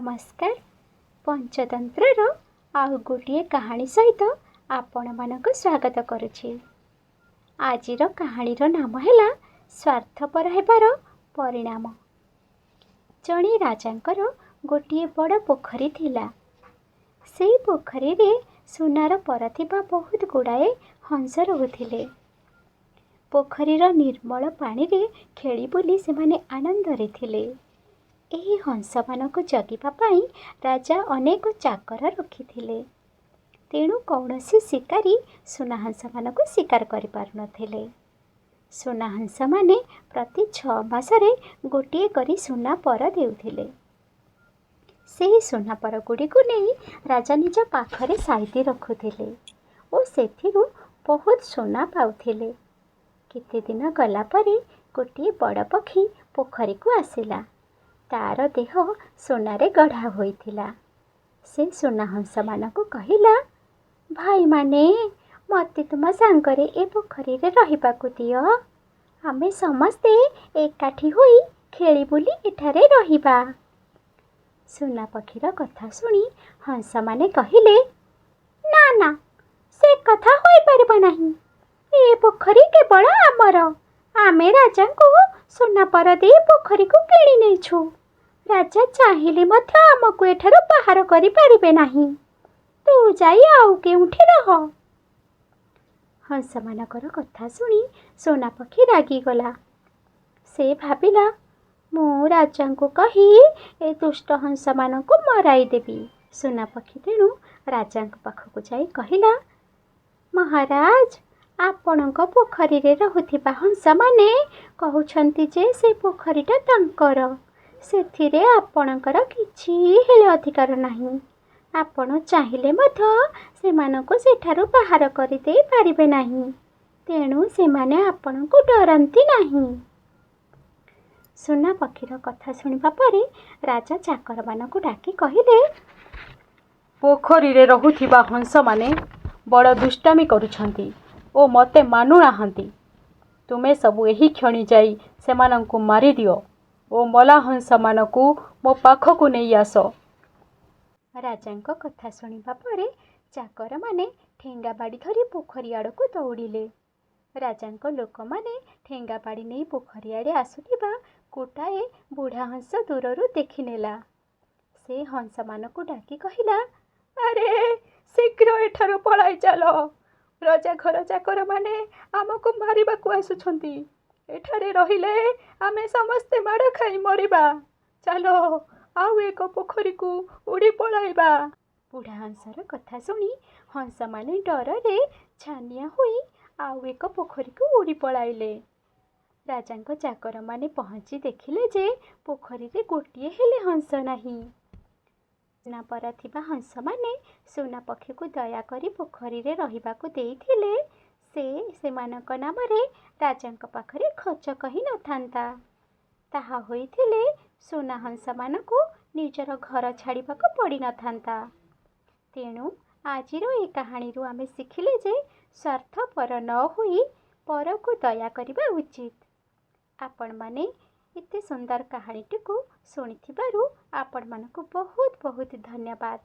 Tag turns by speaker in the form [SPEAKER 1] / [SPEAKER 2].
[SPEAKER 1] नमस्कार। पंचतंत्र आउ गोटे कहानी सहित आपण मानक स्वागत करुछि। आजिर कहानीर नाम है स्वार्थपर हेबार परिणाम। जणे राजांकर गोटे बड़ पोखरी थिला। से पोखरी रे सुनार परथिबा बहुत गुड़ाए हंस रहुथिले। पोखरीर निर्मल पानी रे खेली बुली सेमाने आनंदरे थिले। एही हंस मानक जगिबा पाई राजा अनेक चाकर रखिथिले। तेणु कौनसी शिकारी सुना हंस मानक शिकार करि पारु नथिले। सुना हंस माने प्रति 6 मासरे गोटे करी सुना पर देउथिले। सेही सुना पर गुड़ी को नहीं राजा निज पाखरे साइती रखुथिले और सेथिरु बहुत सुना पाउथिले। केते दिन गला परे गोटे बड़ पक्षी पोखरी को आसिला। तार देह सोनारे गढ़ा होइथिला। से सुना हंस मानक कहिला, भाई माने मते तुम सांगरे ए पोखरी रे रहिबाकु दियो। आमे समस्ते एकाठी होई खेली बुली एठारे रहिबा। सुना पक्षीर कथा सुनी हंस माने कहिले, ना ना से कथा होई परिबा नाही। ए पोखरी केवल आमर। आमे राजा को सुना पर दे पोखरी को किणी नेछु। राजा चाहिले मध्य आमको एठारो बाहर करि पारिबे नाही। तू जाई आउ केउठी रह। हंस मानकर कथा सुनी सोना पक्षी रागी गला। से भाबिला, मु राजा को कही ए दुष्ट हंस मानक मराई देबी। सोना पक्षी तेणु राजा पाखक जाई कहिला, महाराज आपणक पोखरी रे रहुथिबा हंस माने कहउछंती जे से पोखरीटा तांकर। सेथिरे आपणकर किछि हेले अधिकार नाही। आपण चाहिले मध्य सेमानको सेठारु बाहर करि दे पारिबे नाही। तेणु सेमाने आपणको डरंती नाही। सुना पक्षीर कथा सुनिबा परे राजा चाकर मानकु डाकी कहिले,
[SPEAKER 2] पोखरी रे रहुथिबा हंस माने बड़ दुष्टामी करुछंती ओ मते मानु नाहंती। तुमे सबु एही क्षणी जाई सेमानंकु मारि दियो ओ मला हंस मानकु मो पाखकु नहीं आस।
[SPEAKER 1] राजांको कथा सुनिबा परे चाकर माने ठेंगा बाड़ी धरी पोखरी आड़कु दौड़िले। राजांको लोक माने ठेंगा बाड़ी नहीं पोखरी आड़े आसुथिबा गोटाए बुढ़ा हंस दूररू देखिनेला। से हंस मानकु डाकी कहिला,
[SPEAKER 2] अरे शीघ्र एठारु पळाई चलो। राजा घर चाकर माने आमको मारिबाकु आसुछंती। एठारे रहिले आमे समस्ते माड़ खाई मरिबा। चलो आउ एक पोखरी को उड़ी पळाइबा।
[SPEAKER 1] बुढ़ा हंसर कथा सुनी हंस माने डर रे छानिया हुई आउ एक पोखरी को उड़ी पळाइले। राजांको चाकर माने पहुंची देखिले जे पोखरी रे गोटिए हेले हंस नाही। सुना पर थिबा हंस माने सुना पक्षी को दया करी पोखरी रे रहिबाकु देइथिले। सेमानक नाम रे राजांक पाखरे खर्च कही न थांता। ताहा होइथिले सुना हंस मानकु निजर घर छाड़िबाकु पड़ी न थांता। तेणु आजिर ए कहानी रु आमे शिखिले जे स्वार्थपर न होई पर को दया करिबा उचित। आपण माने इते सुंदर कहानीटी को सुनिथिबारु आपण मानकु बहुत बहुत धन्यवाद।